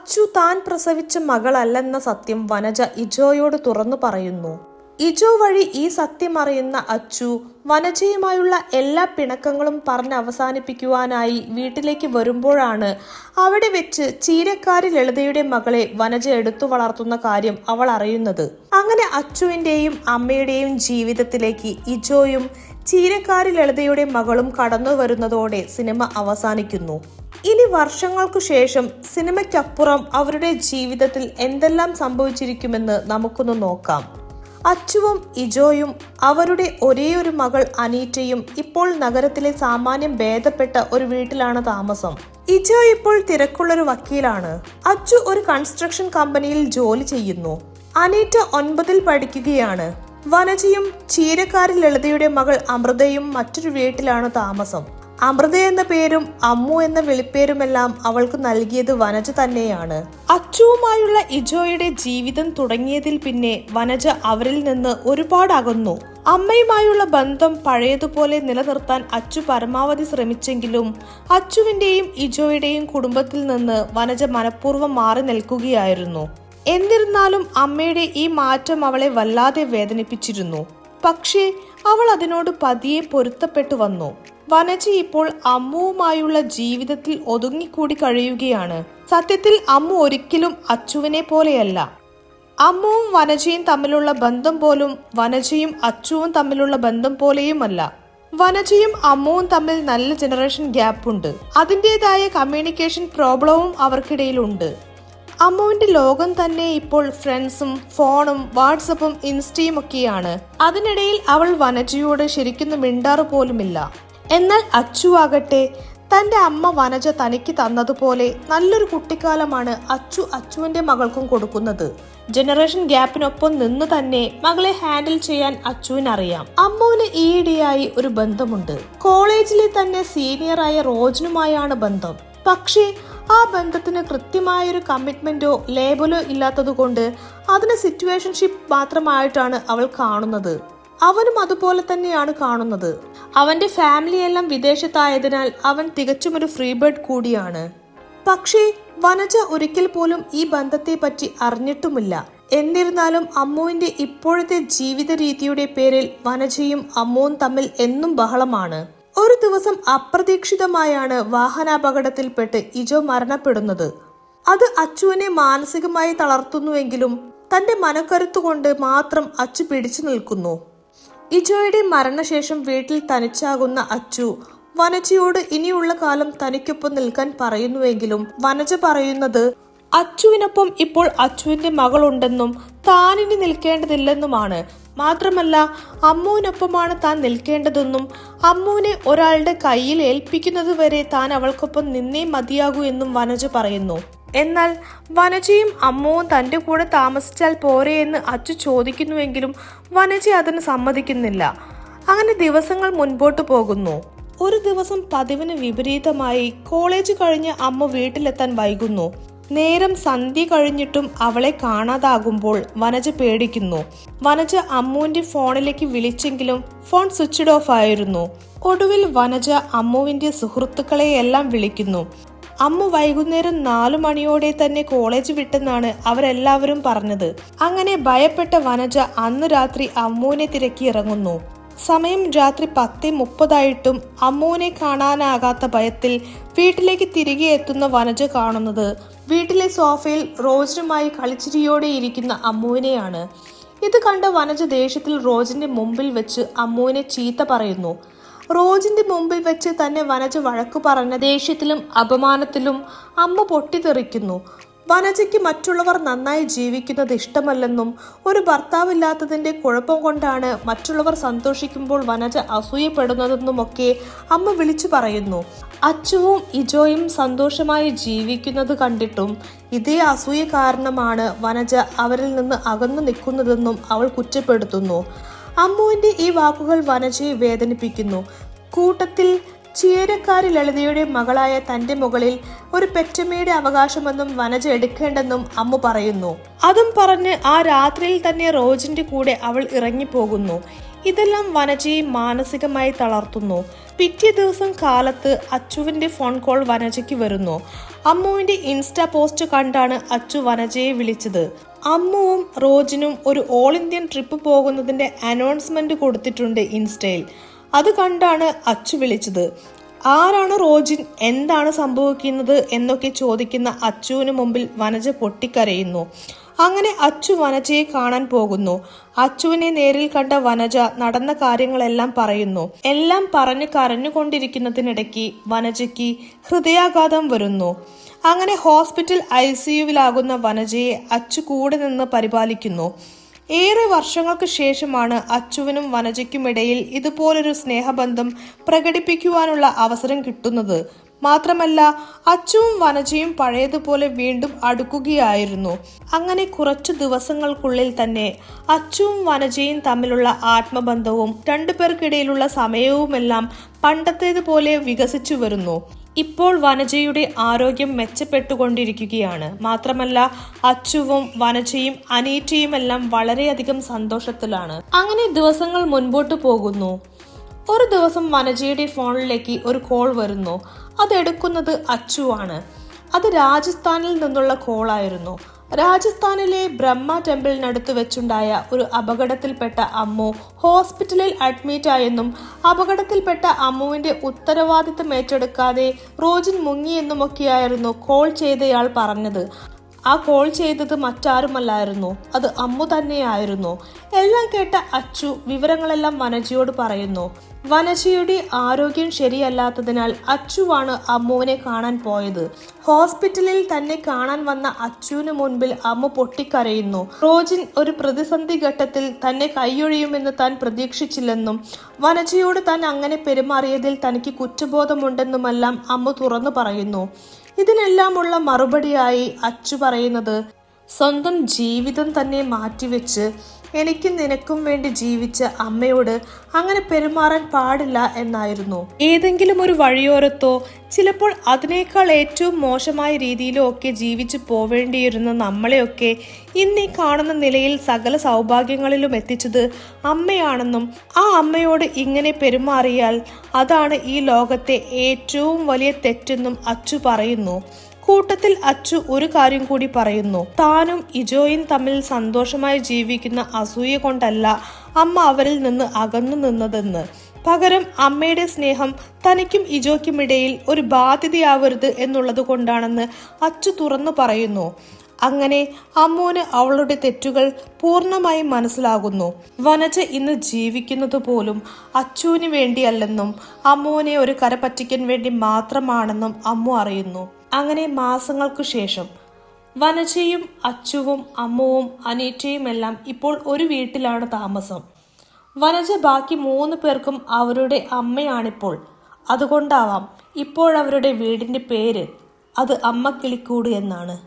അച്ചു താൻ പ്രസവിച്ച മകളല്ലെന്ന സത്യം വനജ ഇജോയോട് തുറന്നു പറയുന്നു. ഇജോ വഴി ഈ സത്യം അറിയുന്ന അച്ചു വനജയുമായുള്ള എല്ലാ പിണക്കങ്ങളും പറഞ്ഞ് അവസാനിപ്പിക്കുവാനായി വീട്ടിലേക്ക് വരുമ്പോഴാണ് അവിടെ വെച്ച് ചീരക്കാരി ലളിതയുടെ മകളെ വനജ എടുത്തു വളർത്തുന്ന കാര്യം അവൾ അറിയുന്നത്. അങ്ങനെ അച്ചുവിൻ്റെയും അമ്മയുടെയും ജീവിതത്തിലേക്ക് ഇജോയും ചീരക്കാരി ലളിതയുടെ മകളും കടന്നു വരുന്നതോടെ സിനിമ അവസാനിക്കുന്നു. ഇനി വർഷങ്ങൾക്കു ശേഷം സിനിമയ്ക്കപ്പുറം അവരുടെ ജീവിതത്തിൽ എന്തെല്ലാം സംഭവിച്ചിരിക്കുമെന്ന് നമുക്കൊന്ന് നോക്കാം. അച്ചുവും ഇജോയും അവരുടെ ഒരേയൊരു മകൾ അനീറ്റയും ഇപ്പോൾ നഗരത്തിലെ സാമാന്യം ഭേദപ്പെട്ട ഒരു വീട്ടിലാണ് താമസം. ഇജോ ഇപ്പോൾ തിരക്കുള്ളൊരു വക്കീലാണ്. അച്ചു ഒരു കൺസ്ട്രക്ഷൻ കമ്പനിയിൽ ജോലി ചെയ്യുന്നു. അനീറ്റ 9ൽ പഠിക്കുകയാണ്. വനജയും ചീരക്കാരി ലളിതയുടെ മകൾ അമൃതയും മറ്റൊരു വീട്ടിലാണ് താമസം. അമൃത എന്ന പേരും അമ്മു എന്ന വിളിപ്പേരുമെല്ലാം അവൾക്ക് നൽകിയത് വനജ തന്നെയാണ്. അച്ചുവുമായുള്ള ഇജോയുടെ ജീവിതം തുടങ്ങിയതിൽ പിന്നെ വനജ അവരിൽ നിന്ന് ഒരുപാട് അകന്നു. അമ്മയുമായുള്ള ബന്ധം പഴയതുപോലെ നിലനിർത്താൻ അച്ചു പരമാവധി ശ്രമിച്ചെങ്കിലും അച്ചുവിന്റെയും ഇജോയുടെയും കുടുംബത്തിൽ നിന്ന് വനജ മനഃപൂർവ്വം മാറി നിൽക്കുകയായിരുന്നു. എന്നിരുന്നാലും അമ്മയുടെ ഈ മാറ്റം അവളെ വല്ലാതെ വേദനിപ്പിച്ചിരുന്നു. പക്ഷേ അവൾ അതിനോട് പതിയെ പൊരുത്തപ്പെട്ടു വന്നു. വനജ ഇപ്പോൾ അമ്മുവുമായുള്ള ജീവിതത്തിൽ ഒതുങ്ങിക്കൂടി കഴിയുകയാണ്. സത്യത്തിൽ അമ്മു ഒരിക്കലും അച്ചുവിനെ പോലെയല്ല. അമ്മുവും വനജയും തമ്മിലുള്ള ബന്ധം പോലും വനജയും അച്ചുവും തമ്മിലുള്ള ബന്ധം പോലെയുമല്ല. വനജയും അമ്മുവും തമ്മിൽ നല്ല ജനറേഷൻ ഗ്യാപ്പുണ്ട്. അതിൻ്റെതായ കമ്മ്യൂണിക്കേഷൻ പ്രോബ്ലവും അവർക്കിടയിലുണ്ട്. അമ്മുവിന്റെ ലോകം തന്നെ ഇപ്പോൾ ഫ്രണ്ട്സും ഫോണും വാട്സപ്പും ഇൻസ്റ്റയും ഒക്കെയാണ്. അതിനിടയിൽ അവൾ വനജയോട് ശരിക്കും മിണ്ടാറ് പോലുമില്ല. എന്നാൽ അച്ചു ആകട്ടെ തന്റെ അമ്മ വനജ തനിക്ക് തന്നതുപോലെ നല്ലൊരു കുട്ടിക്കാലമാണ് അച്ചുവിന്റെ മകൾക്കും കൊടുക്കുന്നത്. ജനറേഷൻ ഗ്യാപ്പിനൊപ്പം നിന്ന് തന്നെ മകളെ ഹാൻഡിൽ ചെയ്യാൻ അച്ചുവിനറിയാം. അമ്മുവിന് ഈയിടെയായി ഒരു ബന്ധമുണ്ട്. കോളേജിലെ തന്നെ സീനിയറായ റോജനുമായാണ് ബന്ധം. പക്ഷേ ആ ബന്ധത്തിന് കൃത്യമായൊരു കമ്മിറ്റ്മെന്റോ ലേബലോ ഇല്ലാത്തതുകൊണ്ട് അതിനെ സിറ്റുവേഷൻഷിപ്പ് മാത്രമായിട്ടാണ് അവൾ കാണുന്നത്. അവനും അതുപോലെ തന്നെയാണ് കാണുന്നത്. അവന്റെ ഫാമിലിയെല്ലാം വിദേശത്തായതിനാൽ അവൻ തികച്ചും ഒരു ഫ്രീ ബേർഡ് കൂടിയാണ്. പക്ഷേ വനജ ഒരിക്കൽ പോലും ഈ ബന്ധത്തെ പറ്റി അറിഞ്ഞിട്ടുമില്ല. എന്നിരുന്നാലും അമ്മുവിന്റെ ഇപ്പോഴത്തെ ജീവിത രീതിയുടെ പേരിൽ വനജയും അമ്മുവും തമ്മിൽ എന്നും ബഹളമാണ്. ഒരു ദിവസം അപ്രതീക്ഷിതമായാണ് വാഹനാപകടത്തിൽപ്പെട്ട് ഇജോ മരണപ്പെടുന്നത്. അത് അച്ചുവിനെ മാനസികമായി തളർത്തുന്നുവെങ്കിലും തന്റെ മനക്കരുത്തുകൊണ്ട് മാത്രം അച്ചു പിടിച്ചു നിൽക്കുന്നു. ഇജോയുടെ മരണശേഷം വീട്ടിൽ തനിച്ചാകുന്ന അച്ചു വനജയോട് ഇനിയുള്ള കാലം തനിക്കൊപ്പം നിൽക്കാൻ പറയുന്നുവെങ്കിലും വനജ പറയുന്നത് അച്ചുവിനൊപ്പം ഇപ്പോൾ അച്ചുവിന്റെ മകളുണ്ടെന്നും താനിനി നിൽക്കേണ്ടതില്ലെന്നുമാണ്. മാത്രമല്ല അമ്മുവിനൊപ്പമാണ് താൻ നിൽക്കേണ്ടതെന്നും അമ്മുവിനെ ഒരാളുടെ കയ്യിൽ ഏൽപ്പിക്കുന്നത് വരെ താൻ അവൾക്കൊപ്പം നിന്നേ മതിയാകൂ എന്നും വനജ പറയുന്നു. എന്നാൽ വനജയും അമ്മുവും തൻ്റെ കൂടെ താമസിച്ചാൽ പോരെ എന്ന് അച്ചു ചോദിക്കുന്നുവെങ്കിലും വനജ അതിന് സമ്മതിക്കുന്നില്ല. അങ്ങനെ ദിവസങ്ങൾ മുൻപോട്ട് പോകുന്നു. ഒരു ദിവസം പതിവിന് വിപരീതമായി കോളേജ് കഴിഞ്ഞ് അമ്മ വീട്ടിലെത്താൻ വൈകുന്നു. നേരം സന്ധ്യ കഴിഞ്ഞിട്ടും അവളെ കാണാതാകുമ്പോൾ വനജ പേടിക്കുന്നു. വനജ അമ്മുവിന്റെ ഫോണിലേക്ക് വിളിച്ചെങ്കിലും ഫോൺ സ്വിച്ച്ഡ് ഓഫ് ആയിരുന്നു. ഒടുവിൽ വനജ അമ്മുവിന്റെ സുഹൃത്തുക്കളെയെല്ലാം വിളിക്കുന്നു. അമ്മു വൈകുന്നേരം 4 മണിയോടെ തന്നെ കോളേജ് വിട്ടെന്നാണ് അവരെല്ലാവരും പറഞ്ഞത്. അങ്ങനെ ഭയപ്പെട്ട വനജ അന്ന് രാത്രി അമ്മുവിനെ തിരക്കി ഇറങ്ങുന്നു. സമയം രാത്രി 10:30 അമ്മുവിനെ കാണാനാകാത്ത ഭയത്തിൽ വീട്ടിലേക്ക് തിരികെ എത്തുന്ന വനജ കാണുന്നത് വീട്ടിലെ സോഫയിൽ റോജനുമായി കളിച്ചിരിയോടെ ഇരിക്കുന്ന അമ്മുവിനെയാണ്. ഇത് കണ്ട വനജ ദേഷ്യത്തിൽ റോജിന്റെ മുമ്പിൽ വെച്ച് അമ്മുവിനെ ചീത്ത പറയുന്നു. റോജിന്റെ മുമ്പിൽ വെച്ച് തന്നെ വനജ വഴക്കു പറഞ്ഞ ദേഷ്യത്തിലും അപമാനത്തിലും അമ്മ പൊട്ടിത്തെറിക്കുന്നു. വനജയ്ക്ക് മറ്റുള്ളവർ നന്നായി ജീവിക്കുന്നത് ഇഷ്ടമല്ലെന്നും ഒരു ഭർത്താവില്ലാത്തതിന്റെ കുഴപ്പം കൊണ്ടാണ് മറ്റുള്ളവർ സന്തോഷിക്കുമ്പോൾ വനജ അസൂയപ്പെടുന്നതെന്നുമൊക്കെ അമ്മ വിളിച്ചു പറയുന്നു. അച്ചുവും ഇജോയും സന്തോഷമായി ജീവിക്കുന്നത് കണ്ടിട്ടും ഇതേ അസൂയ കാരണമാണ് വനജ അവരിൽ നിന്ന് അകന്നു നിൽക്കുന്നതെന്നും അവൾ കുറ്റപ്പെടുത്തുന്നു. അമ്മുവിന്റെ ഈ വാക്കുകൾ വനജയെ വേദനിപ്പിക്കുന്നു. കൂട്ടത്തിൽ ചീരക്കാരി ലളിതയുടെ മകളായ തന്റെ മുകളിൽ ഒരു പെറ്റമ്മയുടെ അവകാശമെന്നും വനജ എടുക്കേണ്ടെന്നും അമ്മു പറയുന്നു. അതും പറഞ്ഞ് ആ രാത്രിയിൽ തന്നെ റോജിന്റെ കൂടെ അവൾ ഇറങ്ങിപ്പോകുന്നു. ഇതെല്ലാം വനജയെ മാനസികമായി തളർത്തുന്നു. പിറ്റേ ദിവസം കാലത്ത് അച്ചുവിന്റെ ഫോൺ കോൾ വനജയ്ക്ക് വരുന്നു. അമ്മുവിന്റെ ഇൻസ്റ്റാ പോസ്റ്റ് കണ്ടാണ് അച്ചു വനജയെ വിളിച്ചത്. അമ്മുവും റോജിനും ഒരു ഓൾ ഇന്ത്യൻ ട്രിപ്പ് പോകുന്നതിന്റെ അനൗൺസ്മെന്റ് കൊടുത്തിട്ടുണ്ട് ഇൻസ്റ്റയിൽ. അത് കണ്ടാണ് അച്ചു വിളിച്ചത്. ആരാണ് റോജിൻ, എന്താണ് സംഭവിക്കുന്നത് എന്നൊക്കെ ചോദിക്കുന്ന അച്ചുവിന് മുമ്പിൽ വനജ പൊട്ടിക്കരയുന്നു. അങ്ങനെ അച്ചു വനജയെ കാണാൻ പോകുന്നു. അച്ചുവിനെ നേരിൽ കണ്ട വനജ നടന്ന കാര്യങ്ങളെല്ലാം പറയുന്നു. എല്ലാം പറഞ്ഞു കരഞ്ഞുകൊണ്ടിരിക്കുന്നതിനിടയ്ക്ക് വനജയ്ക്ക് ഹൃദയാഘാതം വരുന്നു. അങ്ങനെ ഹോസ്പിറ്റൽ ICUവിലാകുന്ന വനജയെ അച്ചു കൂടെ നിന്ന് പരിപാലിക്കുന്നു. ഏറെ വർഷങ്ങൾക്ക് ശേഷമാണ് അച്ചുവിനും വനജയ്ക്കുമിടയിൽ ഇതുപോലൊരു സ്നേഹബന്ധം പ്രകടിപ്പിക്കുവാനുള്ള അവസരം കിട്ടുന്നത്. മാത്രമല്ല അച്ചുവും വനജയും പഴയതുപോലെ വീണ്ടും അടുക്കുകയായിരുന്നു. അങ്ങനെ കുറച്ചു ദിവസങ്ങൾക്കുള്ളിൽ തന്നെ അച്ചുവും വനജയും തമ്മിലുള്ള ആത്മബന്ധവും രണ്ടുപേർക്കിടയിലുള്ള സമയവുമെല്ലാം പണ്ടത്തേതുപോലെ വികസിച്ചു വരുന്നു. ഇപ്പോൾ വനജയുടെ ആരോഗ്യം മെച്ചപ്പെട്ടുകൊണ്ടിരിക്കുകയാണ്. മാത്രമല്ല അച്ചുവും വനജയും അനീറ്റയുമെല്ലാം വളരെയധികം സന്തോഷത്തിലാണ്. അങ്ങനെ ദിവസങ്ങൾ മുൻപോട്ട് പോകുന്നു. ഒരു ദിവസം വനജയുടെ ഫോണിലേക്ക് ഒരു കോൾ വരുന്നു. അതെടുക്കുന്നത് അച്ചുവാണ്. അത് രാജസ്ഥാനിൽ നിന്നുള്ള കോളായിരുന്നു. രാജസ്ഥാനിലെ ബ്രഹ്മ ടെമ്പിളിനടുത്ത് വെച്ചുണ്ടായ ഒരു അപകടത്തിൽപ്പെട്ട അമ്മു ഹോസ്പിറ്റലിൽ അഡ്മിറ്റ് ആയെന്നും അപകടത്തിൽപ്പെട്ട അമ്മുവിന്റെ ഉത്തരവാദിത്തം ഏറ്റെടുക്കാതെ റോജിൻ മുങ്ങിയെന്നുമൊക്കെയായിരുന്നു കോൾ ചെയ്തയാൾ പറഞ്ഞത്. ആ കോൾ ചെയ്തത് മറ്റാരുമല്ലായിരുന്നു, അത് അമ്മു തന്നെയായിരുന്നു. എല്ലാം കേട്ട അച്ചു വിവരങ്ങളെല്ലാം വനജയോട് പറയുന്നു. വനജയുടെ ആരോഗ്യം ശരിയല്ലാത്തതിനാൽ അച്ചുവാണ് അമ്മുവിനെ കാണാൻ പോയത്. ഹോസ്പിറ്റലിൽ തന്നെ കാണാൻ വന്ന അച്ചുവിന് മുൻപിൽ അമ്മു പൊട്ടിക്കരയുന്നു. റോജിൻ ഒരു പ്രതിസന്ധി ഘട്ടത്തിൽ തന്നെ കൈയൊഴിയുമെന്ന് താൻ പ്രതീക്ഷിച്ചില്ലെന്നും വനജയോട് താൻ അങ്ങനെ പെരുമാറിയതിൽ തനിക്ക് കുറ്റബോധമുണ്ടെന്നുമെല്ലാം അമ്മു തുറന്നു പറയുന്നു. ഇതിനെല്ലാമുള്ള മറുപടിയായി അച്ചു പറയുന്നത്, സ്വന്തം ജീവിതം തന്നെ മാറ്റിവെച്ച് എനിക്കും നിനക്കും വേണ്ടി ജീവിച്ച അമ്മയോട് അങ്ങനെ പെരുമാറാൻ പാടില്ല എന്നായിരുന്നു. ഏതെങ്കിലും ഒരു വഴിയോരത്തോ ചിലപ്പോൾ അതിനേക്കാൾ ഏറ്റവും മോശമായ രീതിയിലോ ഒക്കെ ജീവിച്ചു പോവേണ്ടിയിരുന്ന നമ്മളെയൊക്കെ ഇന്ന് ഈ കാണുന്ന നിലയിൽ സകല സൗഭാഗ്യങ്ങളിലും എത്തിച്ചത് അമ്മയാണെന്നും ആ അമ്മയോട് ഇങ്ങനെ പെരുമാറിയാൽ അതാണ് ഈ ലോകത്തെ ഏറ്റവും വലിയ തെറ്റെന്നും അച്ചു പറയുന്നു. കൂട്ടത്തിൽ അച്ചു ഒരു കാര്യം കൂടി പറയുന്നു. താനും ഇജോയും തമ്മിൽ സന്തോഷമായി ജീവിക്കുന്ന അസൂയ കൊണ്ടല്ല അമ്മ അവരിൽ നിന്ന് അകന്നു നിന്നതെന്ന്. പകരം അമ്മയുടെ സ്നേഹം തനിക്കും ഇജോയ്ക്കുമിടയിൽ ഒരു ബാധ്യതയാവരുത് എന്നുള്ളത് കൊണ്ടാണെന്ന് അച്ചു തുറന്നു പറയുന്നു. അങ്ങനെ അമ്മുവിന് അവളുടെ തെറ്റുകൾ പൂർണ്ണമായി മനസ്സിലാകുന്നു. വനജ ഇന്ന് ജീവിക്കുന്നത് പോലും അച്ചുവിന് വേണ്ടിയല്ലെന്നും അമ്മുവിനെ ഒരു കര പറ്റിക്കാൻ വേണ്ടി മാത്രമാണെന്നും അമ്മു അറിയുന്നു. അങ്ങനെ മാസങ്ങൾക്കു ശേഷം വനജയും അച്ചുവും അമ്മുവും അനീറ്റയുമെല്ലാം ഇപ്പോൾ ഒരു വീട്ടിലാണ് താമസം. വനജ ബാക്കി 3 പേർക്കും അവരുടെ അമ്മയാണിപ്പോൾ. അതുകൊണ്ടാവാം ഇപ്പോഴവരുടെ വീടിന്റെ പേര് അത് അമ്മക്കിളിക്കൂട് എന്നാണ്.